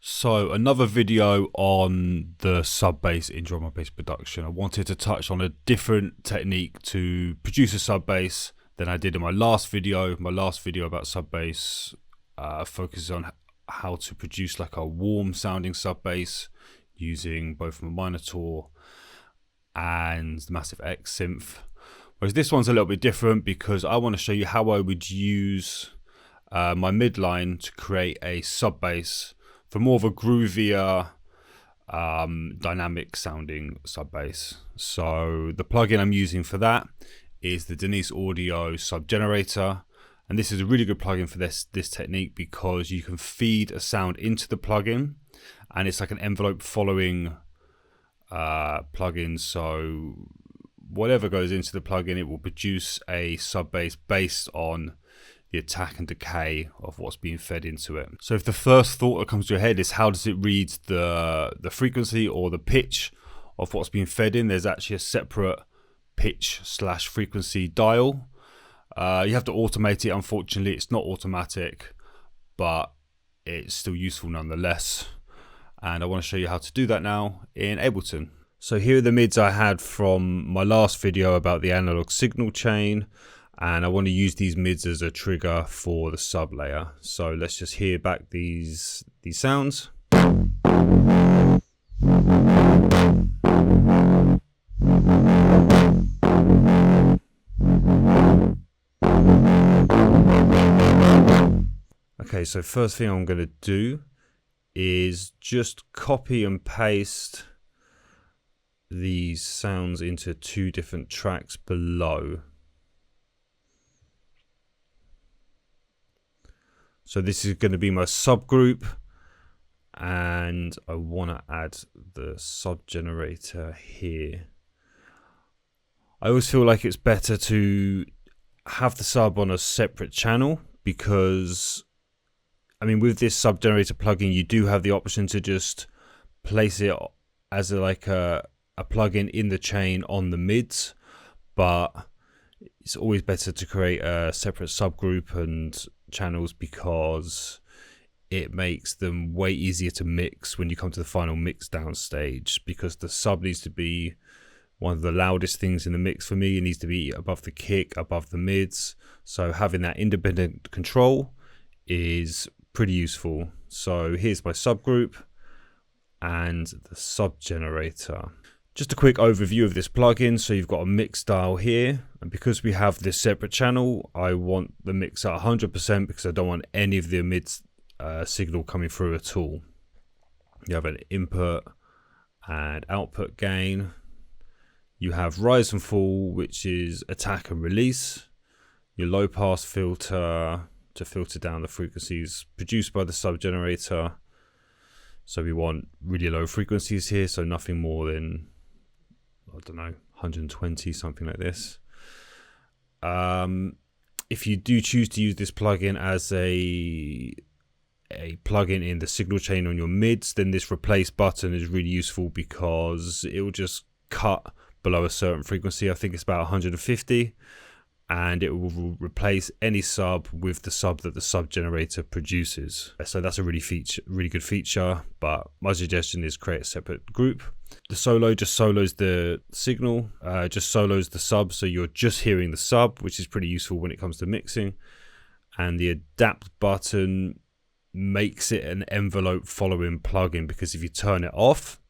So another video on the sub bass in drum and bass production. I wanted to touch on a different technique to produce a sub bass than I did in my last video. My last video about sub bass focuses on how to produce like a warm sounding sub bass using both my Minotaur and the Massive X synth. Whereas this one's a little bit different because I want to show you how I would use my midline to create a sub bass for more of a groovier, dynamic sounding sub bass. So the plugin I'm using for that is the Denise Audio Sub Generator, and this is a really good plugin for this technique because you can feed a sound into the plugin, and it's like an envelope following plugin. So whatever goes into the plugin, it will produce a sub bass based on the attack and decay of what's being fed into it. So if the first thought that comes to your head is how does it read the frequency or the pitch of what's being fed in, there's actually a separate pitch/frequency dial. You have to automate it. Unfortunately, it's not automatic, but it's still useful nonetheless. And I want to show you how to do that now in Ableton. So here are the mids I had from my last video about the analog signal chain. And I want to use these mids as a trigger for the sub layer. So let's just hear back these sounds. Okay, so first thing I'm going to do is just copy and paste these sounds into two different tracks below. So this is going to be my subgroup, and I want to add the sub generator here. I always feel like it's better to have the sub on a separate channel because, I mean, with this sub generator plugin, you do have the option to just place it as a plugin in the chain on the mids, but it's always better to create a separate subgroup and channels because it makes them way easier to mix when you come to the final mix down stage, because the sub needs to be one of the loudest things in the mix for me. It needs to be above the kick, above the mids, so having that independent control is pretty useful. So here's my subgroup and the sub generator. Just a quick overview of this plugin. So you've got a mix dial here, and because we have this separate channel, I want the mix at 100% because I don't want any of the mids signal coming through at all. You have an input and output gain. You have rise and fall, which is attack and release. Your low pass filter to filter down the frequencies produced by the sub generator. So we want really low frequencies here, so nothing more than, I don't know, 120, something like this. If you do choose to use this plugin as a plugin in the signal chain on your mids, then this replace button is really useful because it will just cut below a certain frequency. I think it's about 150, and it will replace any sub with the sub that the sub generator produces. So that's a really good feature, but my suggestion is create a separate group. The solo just solos the signal, just solos the sub, so you're just hearing the sub, which is pretty useful when it comes to mixing. And the adapt button makes it an envelope following plugin, because if you turn it off,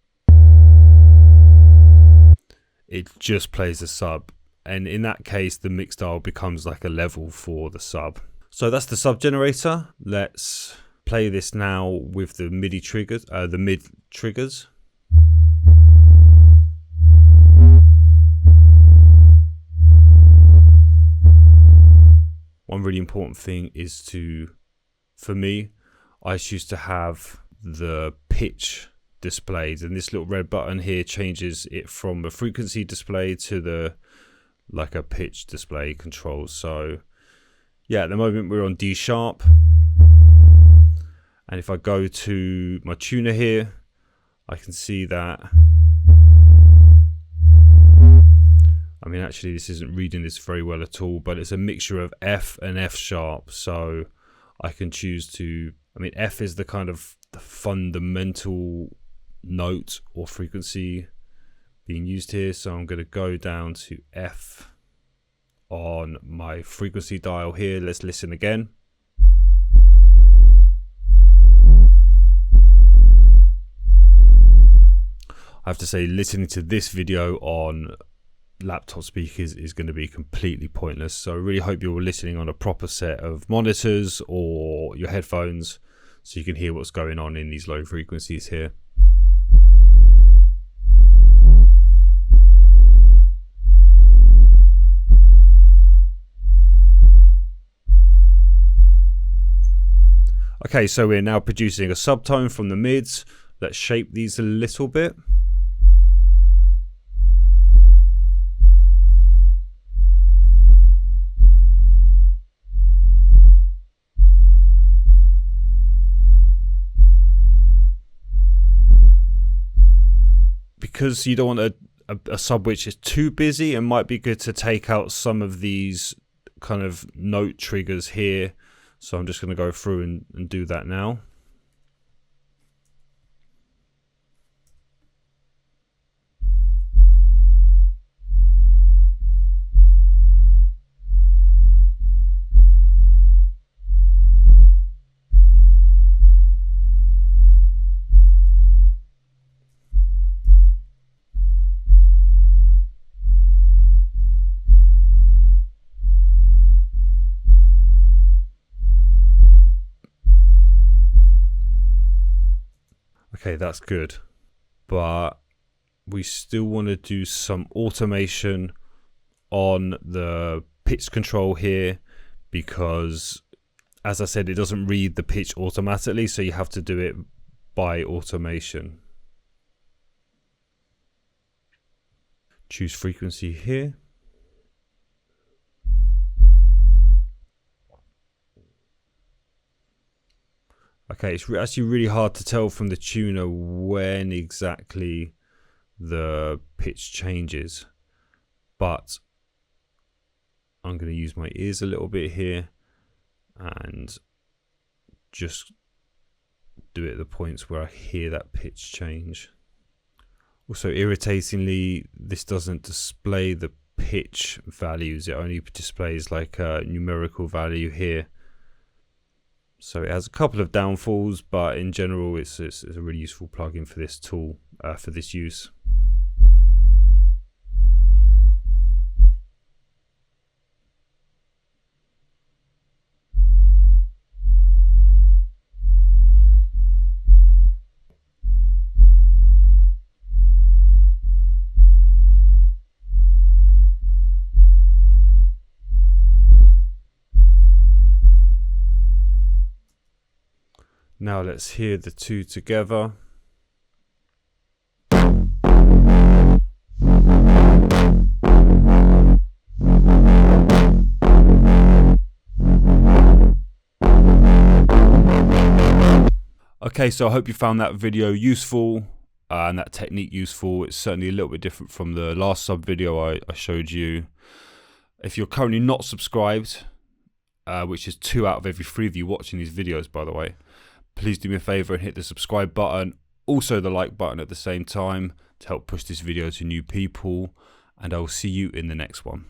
it just plays the sub. And in that case, the mix dial becomes like a level for the sub. So that's the sub generator. Let's play this now with the MIDI triggers, the mid triggers. One really important thing is for me, I choose to have the pitch displayed, and this little red button here changes it from a frequency display to like a pitch display control. So yeah, at the moment we're on D sharp, and if I go to my tuner here, I can see that, I mean, actually this isn't reading this very well at all, but it's a mixture of F and F sharp. So I can choose to, I mean, F is the kind of the fundamental note or frequency being used here. So I'm going to go down to F on my frequency dial here. Let's listen again. I have to say, listening to this video on laptop speakers is going to be completely pointless. So I really hope you're listening on a proper set of monitors or your headphones so you can hear what's going on in these low frequencies here. Okay, so we're now producing a subtone from the mids. Let's shape these a little bit. Because you don't want a sub which is too busy, it might be good to take out some of these kind of note triggers here. So I'm just going to go through and do that now. Okay, that's good, but we still want to do some automation on the pitch control here, because as I said, it doesn't read the pitch automatically, so you have to do it by automation. Choose frequency here. Okay, it's actually really hard to tell from the tuner when exactly the pitch changes, but I'm going to use my ears a little bit here and just do it at the points where I hear that pitch change. Also, irritatingly, this doesn't display the pitch values, it only displays like a numerical value here. So it has a couple of downfalls, but in general, it's a really useful plugin for this tool, for this use. Now let's hear the two together. Okay, so I hope you found that video useful and that technique useful. It's certainly a little bit different from the last sub video I showed you. If you're currently not subscribed, which is 2 out of every 3 of you watching these videos, by the way, please do me a favor and hit the subscribe button, also the like button at the same time, to help push this video to new people, and I will see you in the next one.